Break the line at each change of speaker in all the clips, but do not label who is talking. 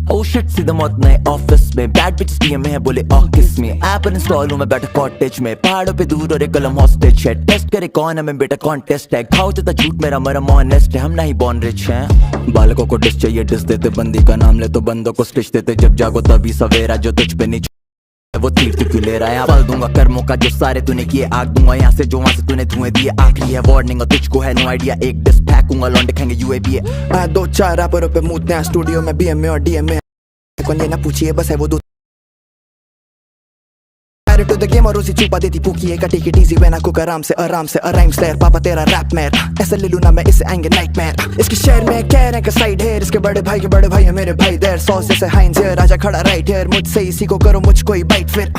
Oh shit सीधा मौत नए ऑफिस में बैड बिचेस डीएम में है बोले किस में ऐप इंस्टॉल हूँ मैं बैठा कॉटेज में पहाड़ों पे दूर और एक कलम हॉस्टेज है टेस्ट करे कौन है मैं बेटा कॉन्टेस्ट है खाओ तो झूठ मेरा मरम ऑनेस्ट है हम नहीं बॉर्न रिच हैं बालकों को डिस चाहिए डिस देते बंदी का नाम ले तो बंदों को स्टिच देते जब जागो तभी सवेरा जो तुझ पे नहीं वो तीर तू क्यों ले रहा है पल दूंगा कर्मों का जो सारे तूने किए आग दूंगा यहाँ से जो वहाँ से तूने धुएं दिए आखिरी है वार्निंग और तुझको है नो आइडिया एक डिस फेंकूंगा लौंडे खाएंगे यूएबी है
दो चार रैपरों पे मूतते हैं स्टूडियो में बीएम में और डीएम में कौन ये ना पूछिए बस है वो दो to the game और उसी छुपा देती पुकी है take it easy wanna cook आराम से राइम स्लेयर पापा तेरा रैप मेर ऐसे ले लूँ ना मैं इससे आएंगे नाइटमेयर इसके शहर में कह रहे हैं साइड हेयर इसके बड़े भाई के बड़े भाई है मेरे भाई देर सॉस जैसे हाइंस हेयर राजा खड़ा राइट हेयर मुझसे इसी को करो मुझको ही बाइट फिर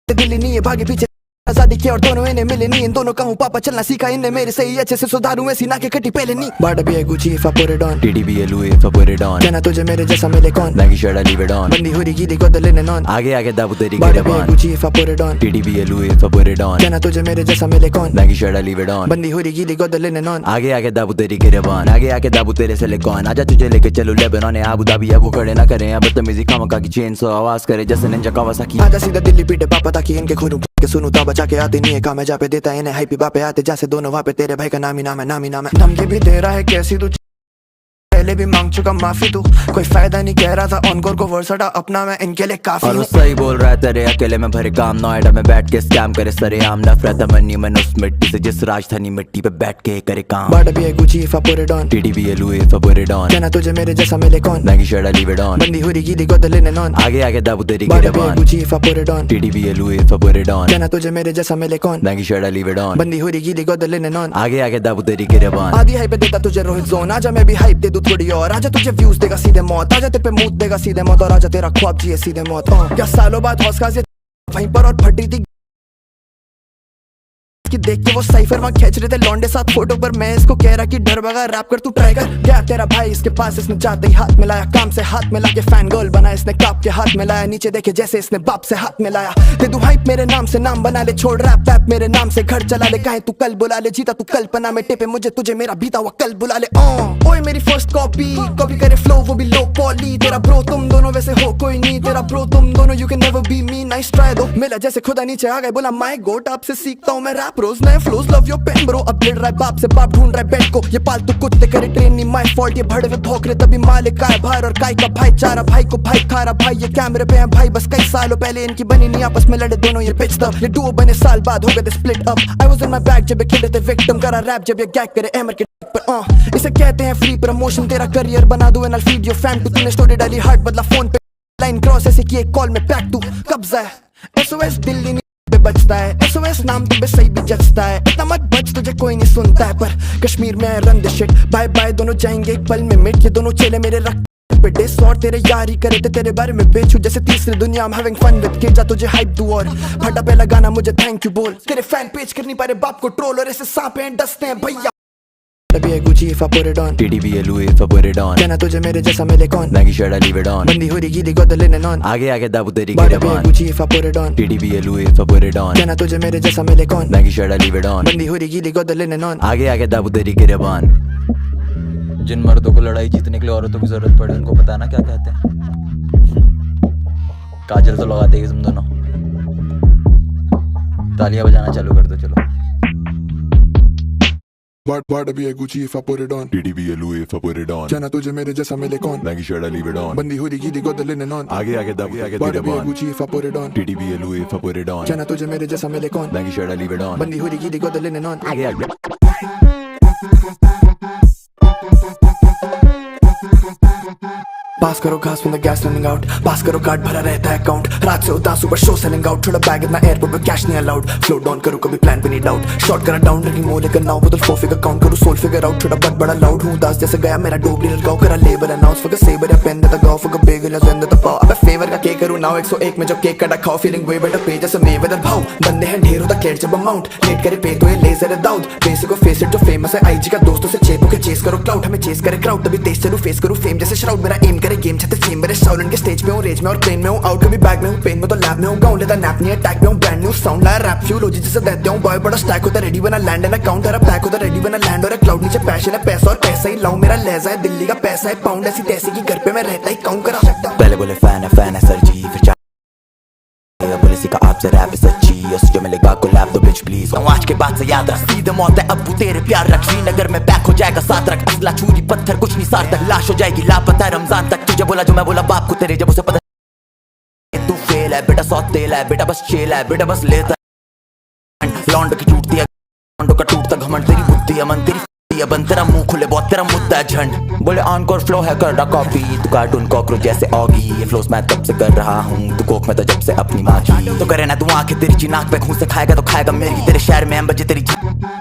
दिल्ली नहीं है भागे पीछे आजादी की और दोनों इन्हें मिले नहीं इन दोनों का हूँ पापा चलना सीखा इनने मेरे से ही अच्छे से सुधारूं ऐसी ना के कटी पहले नहीं बाड़ा भी है Gucci if I put it on
टीडीबी लुए if I put it on
कहना तुझे मेरे जैसा मिले कौन
मैगी शर्ट लीव इट ऑन
बंदी हो रही गीली को दिले नॉन
आगे आगे दाबू तेरी
बाड़ा भी है Gucci if I put it on
टीडीबी लुए if I put it on
कहना तुझे मेरे जैसा मिले कौन
मैगी शर्ट लीव इट ऑन
बंदी हो रही गीली को दिले नॉन
आगे आगे दाबू तेरी गिरबान आगे आगे दाबू तेरे से लेकॉन आजा तुझे लेके चलो लेबनान अबू धाबी अब खड़े ना करें अब बदतमीजी खामखा की चेन सो आवाज करे जैसे निंजा कावासाकी
आजा सीधा दिल्ली पीटे पापा ताकि इनके खून के सुनू तो बचा के आते नहीं है काम जा पे देता इन्हें हाई पी बापे आते जैसे दोनों वहाँ पे तेरे भाई का नाम ही नाम है धमकी भी दे रहा है कैसी तू पहले भी मांग चुका माफी तू कोई फायदा नहीं कह रहा था ऑनकोर को वर्सड़ा अपना मैं इनके लिए काफी
और वो सही बोल रहा है तेरे अकेले में भरे काम नोएडा में बैठ के स्कैम करे सरे आम नफरत मनी मन उस मिट्टी से जिस राजधानी मिट्टी पे बैठ के करे काम
बाड़ा भी है Gucci if I put it on
टीडीबी लुए if I put it on
कहना तुझे मेरे जैसा मिले कौन
मैगी शर्ट लीव इट ऑन
बंदी हो रही गीली को दिले नॉन
आगे आगे दाबू तेरी
बाड़ा भी है
गिरबान
Gucci if I put it on
टीडीबी लुए if I put it on
कहना तुझे मेरे जैसा मिले कौन
मैगी शर्ट लीव इट ऑन
बंदी हो रही गीली को दिले नॉन
आगे आगे दाबू तेरी गिरबान
आधी हाइप देता तुझे रोहित जोन आजा मैं भी हाइप दे दूं थोड़ी और आजा तुझे व्यूज देगा सीधे मौत आजा तेरे पे मूत देगा सीधे मौत और आजा तेरा ख्वाब जिए सीधे मौत क्या सालों बाद हौसला से वहीं पर और फटी थी कि देख के वो साइफर वहाँ खींच रहे थे लौंडे साथ फोटो पर मैं इसको कह रहा कि डर भगा रैप कर तू ट्राई कर गया तेरा भाई इसके पास इसने जाते ही हाथ मिलाया काम से हाथ मिला के फैन गर्ल बना इसने काप के हाथ मिलाया नीचे देखे जैसे इसने बाप से हाथ मिलाया दे दू हाइप मेरे नाम से नाम बना ले छोड़ रैप पैप मेरे नाम से घर चला ले काहे तू कल बुला ले जीता तू कल्पना में टेपे मुझे तुझे मेरा बीता हुआ कल बुला ले ओए मेरी फर्स्ट कॉपी करे फ्लो वो भी लो पॉली तेरा ब्रो तुम दोनों वैसे हो कोई नहीं तेरा ब्रो तुम दोनों you can never be me nice try दो मिला जैसे खुदा नीचे आ गए बोला माय गॉड आपसे सीखता हूँ मैं रैप रोज नए flows love your pen bro अब रहा है बाप से बाप ढूंढ रहा है बेड को ये पालतू कुत्ते करे ट्रेन नहीं माय फॉल्ट ये भड़वे भौंकरे तभी मालिक आए बाहर और काय का भाईचारा भाई को भाई खा रहा भाई ये कैमरे पे है भाई बस कई सालों पहले इनकी बनी नहीं आपस में लड़े दोनों ये पिच तब ये डुओ बने साल बाद हो गए split up I was in my bag जब ये खेले थे विक्टिम करा रैप जब ये गैग करे एमर के पर इसे कहते हैं फ्री प्रमोशन तेरा करियर बना दूं and I feed your fan too तूने स्टोरी डाली हार्ट बदला फोन पे लाइन क्रॉस ऐसे की एक कॉल में पैक तू कब्जा है एसओएस दिल्ली पे बचता है एसओएस नाम तो सही भी जचता है इतना मत बच तुझे कोई नहीं सुनता है पर कश्मीर में run the shit bye bye दोनों जाएंगे एक पल में मिट ये दोनों चेले मेरे रख पे डिस और तेरे यार ही करे थे तेरे बारे में बेचू जैसे तीसरी दुनिया I'm having fun with kid जा तुझे हाइप दूं और फटा पहला गाना मुझे थैंक यू बोल तेरे फैन पेज करनी पारे बाप को ट्रोल और ऐसे सांप हैं डसते हैं भैया भी है Gucci if I put it on
टीडीबी लुए if I put it on
कहना तुझे मेरे जैसा मिले कौन
मैगी शर्ट लीव इट ऑन
बंदी हो रही गीली को दिले नॉन
आगे आगे दाबू तेरी
बाड़ा भी है
गिरबान
Gucci if I put it on
टीडीबी लुए if I put it on
कहना तुझे मेरे जैसा मिले कौन
मैगी शर्ट लीव इट ऑन
बंदी हो रही गीली को दिले नॉन
आगे आगे दाबू तेरी गिरबान जिन मर्दों को लड़ाई जीतने के लिए औरतों की जरूरत पड़े उनको पता है ना क्या कहते हैं काजल तो लगाते ही तुम दोनों तालियां बजाना चालू कर दो चलो
बाड़ा भी है Gucci if I put it on
टीडीबी लुए if I put it on
कहना तुझे मेरे जैसा मिले कौन
मैगी शर्ट लीव इट ऑन
बंदी हो रही गीली को दिले नॉन
आगे आगे दाबू आगे
बाड़ा भी है
गिरबान
Gucci if I put it on
टीडीबी लुए if I put it on
कहना तुझे मेरे जैसा मिले कौन
मैगी शर्ट लीव इट ऑन
बंदी हो रही गीली को दिले नॉन
आगे आगे
पास करो घास from the gas running out पास करो कार्ड भरा रहता है अकाउंट रात से उदास सुबह शो सेलिंग आउट छोड़ा बैग इतना एयरपोर्ट पे कैश नहीं अलाउड फ्लो डाउन करो कभी प्लान पे नहीं डाउट शॉर्ट करा डाउन रखी मोह लेकर नाउ बदल 4 फिगर काउंट करो सोल फिगर आउट छोड़ा बट बड़ा लाउड हूं उदास जैसे गया मेरा डोबली लगाओ करा लेबर अनाउंस फॉर सेबर या पेन द गाओ फॉर बेगल या जेंद द पाव अब फेवर का केक करूं नाउ 101 में जो केक कटा खाओ फीलिंग वे बेटर पे जैसे मे वेदर भाव बंदे हैं ढेरों द क्लेट जब अमाउंट लेट करे पे तो ये लेजर है दाऊद बेसिक को फेस इट जो फेमस है आईजी का दोस्तों से चेप के चेस करो क्लाउड हमें चेस करे क्राउड तभी तेज चलूं फेस करूं फेम जैसे श्राउड मेरा एम करे गेम छते चेंबर है साउलेंट के स्टेज पे हूँ रेज में और प्लेन में हूँ आउट कभी बैग में हूँ पेन में तो लैब में हूँ गाँव लेता नैप नहीं है टैग पे हूँ ब्रांड न्यू साउंड लाया रैप फ्यूल हो जैसे देते हूँ बॉय बड़ा स्टैक होता रेडी बना लैंड है ना काउंट तेरा पैक होता रेडी बना लैंड और क्लाउड नीचे पैशन है पैसा और पैसा ही लाऊं मेरा लहजा है दिल्ली का पैसा है पाउंड ऐसी तैसी की घर पे मैं रहता ही काउंट करा सकता
पहले बोले फैन है सर जी फिर बोले सीखा आपसे रैप है सच्ची और जो मिलेगा कोलैब तो बिच प्लीज आज के बाद से याद रख सीधे मौत है अब्बू तेरे प्यार रख श्रीनगर में बैक हो जाएगा साथ रख असला छुरी पत्थर कुछ नहीं सार्थक लाश हो जाएगी लापता है रमजान तक तुझे बोला जो मैं बोला बाप को तेरे जब उसे पता तू फेल है बेटा सौ तेल है बेटा बस चेल है बेटा बस लेता लौंड की टूटती है लौंडों का टूटता घमंड तेरी बुद्धि अमन तेरी बन तेरा मुंह खुले बहुत तेरा मुद्दा है झंड बोले ऑनकोर फ्लो है कर रहा कॉपी तू कार्टून कॉकरोच जैसे ऑगी ये फ्लोस मैं तब से कर रहा हूँ तू कोक में तो जब से अपनी माँ की तो करे ना तू आंखें तेरी नाक पे खून से खाएगा तो खाएगा मेरी तेरे शहर में बजे तेरी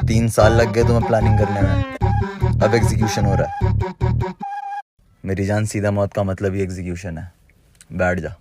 3 साल लग गए तुम्हें प्लानिंग करने में, अब एग्जीक्यूशन हो रहा है। मेरी जान सीधा मौत का मतलब ही एग्जीक्यूशन है। बैठ जा।